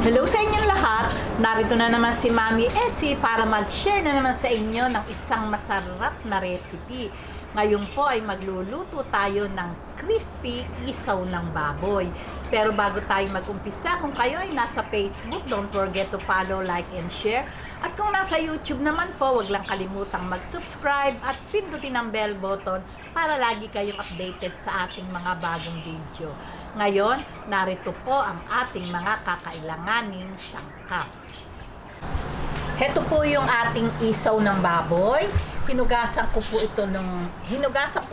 Hello sa inyong lahat! Narito na naman si Mami Essie para mag-share na naman sa inyo ng isang masarap na recipe. Ngayon po ay magluluto tayo ng crispy isaw ng baboy. Pero bago tayo mag-umpisa, kung kayo ay nasa Facebook, don't forget to follow, like, and share. At kung nasa YouTube naman po, wag lang kalimutang mag-subscribe at pindutin ang bell button para lagi kayong updated sa ating mga bagong video. Ngayon, narito po ang ating mga kakailanganing sangkap. Heto po yung ating isaw ng baboy. Hinugasan ko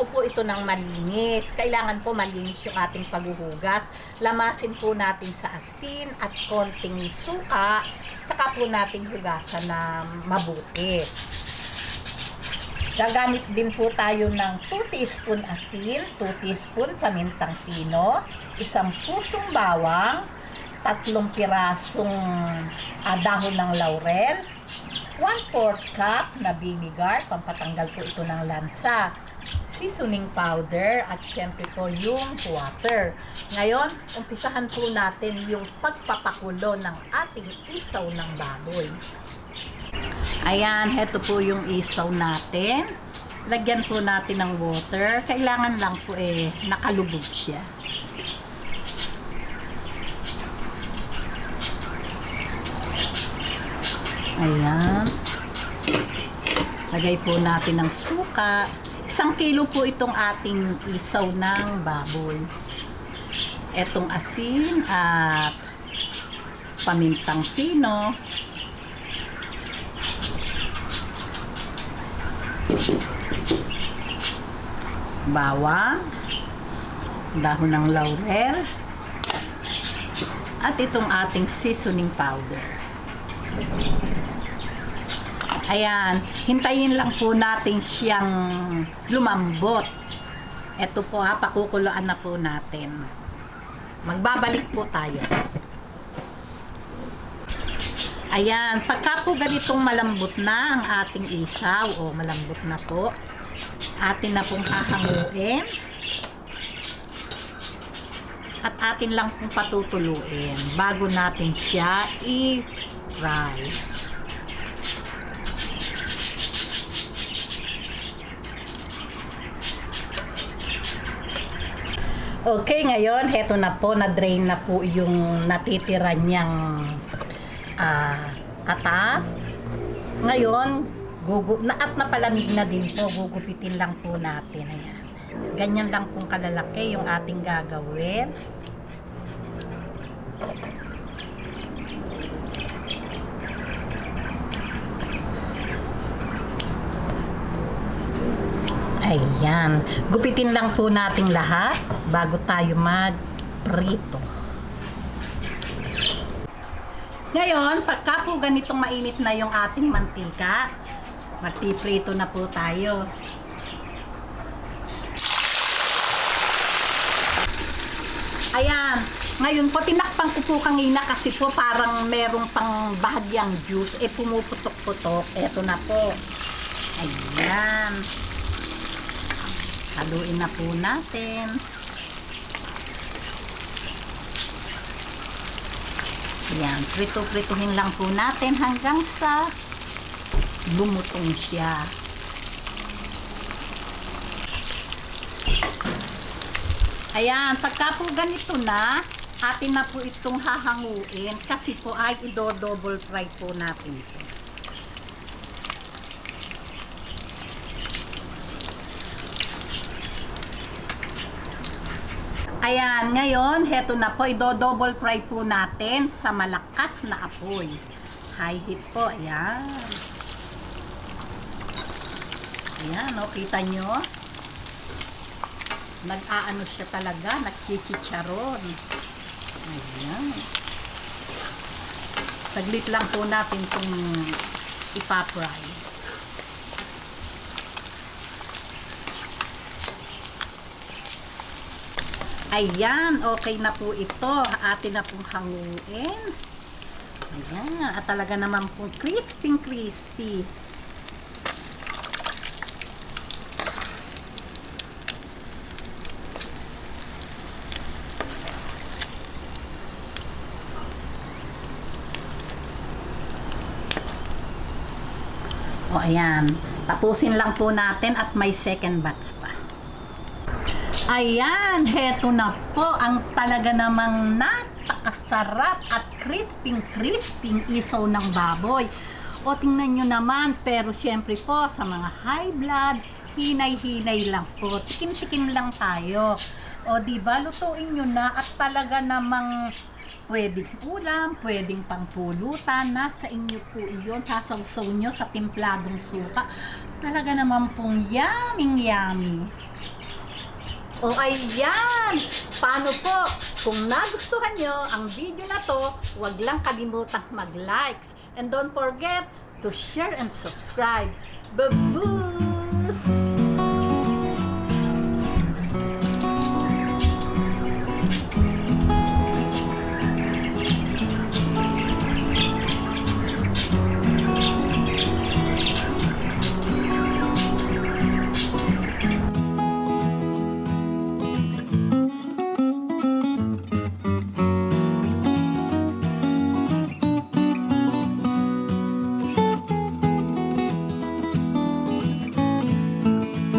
po ito ng malinis. Kailangan po malinis yung ating paghuhugas. Lamasin po natin sa asin at konting suka. Tsaka po natin hugasan na mabuti. Gagamit din po tayo ng 2 teaspoon asin, 2 teaspoon pamintang pino, 1 pusong bawang, 3 pirasong dahon ng laurel, 1/4 cup na vinegar, pampatanggal po ito ng lansa, seasoning powder, at syempre po yung water. Ngayon, umpisahan po natin yung pagpapakulo ng ating isaw ng baboy. Ayan, heto po yung isaw natin. Lagyan po natin ng water. Kailangan lang po nakalubog siya. Ayan. Lagay po natin ng suka. 1 kilo po itong ating isaw ng baboy. Etong asin at pamintang pino. Bawang, dahon ng laurel, at itong ating seasoning powder. Ayan, hintayin lang po natin siyang lumambot. Ito po pakukuluan na po natin. Magbabalik po tayo. Ayan, pagka po ganitong malambot na ang ating isaw, malambot na po, atin na pong hahanguin at atin lang pong patutuluin bago natin siya i-fry. Okay, ngayon heto na po, na-drain na po yung natitira niyang atas. Ngayon, at napalamig na din po, gugupitin lang po natin. Ayan. Ganyan lang pong kalalaki yung ating gagawin. Ayan. Gupitin lang po natin lahat bago tayo mag-prito. Ngayon, pagka po ganitong mainit na yung ating mantika, magpiprito na po tayo. Ayan, ngayon po tinakpan ko po kanina kasi po parang merong pang bahagyang juice, pumuputok-putok. Eto na po. Ayan. Haluin na po natin. Ayan, prito-prituhin lang po natin hanggang sa lumutong siya. Ayan, pagka po ganito na, atin na po itong hahanguin kasi po ay i-double fry po natin ito. Ayan, ngayon, heto na po, i-double fry po natin sa malakas na apoy. High heat po, ayan. Ayan, kita nyo? Nag-aano siya talaga, nagchichicharon. Ayan. Saglit lang po natin itong ipapry. Ayan, okay na po ito. Atin na pong hanguin. Ayan, at talaga naman po crispy. O ayan, tapusin lang po natin at may second batch pa. Ayan, heto na po ang talaga namang napakasarap at crisping isaw ng baboy. O tingnan nyo naman, pero syempre po sa mga high blood, hinay-hinay lang po. Tikim-tikim lang tayo. O diba, lutuin nyo na at talaga namang pwedeng ulam, pwedeng pangpulutan, nasa inyo po iyon. Sasawsaw nyo sa timpladong suka. Talaga naman pong yummy. O ayan! Paano po? Kung nagustuhan nyo ang video na to, huwag lang kalimutang mag-likes. And don't forget to share and subscribe. Babu!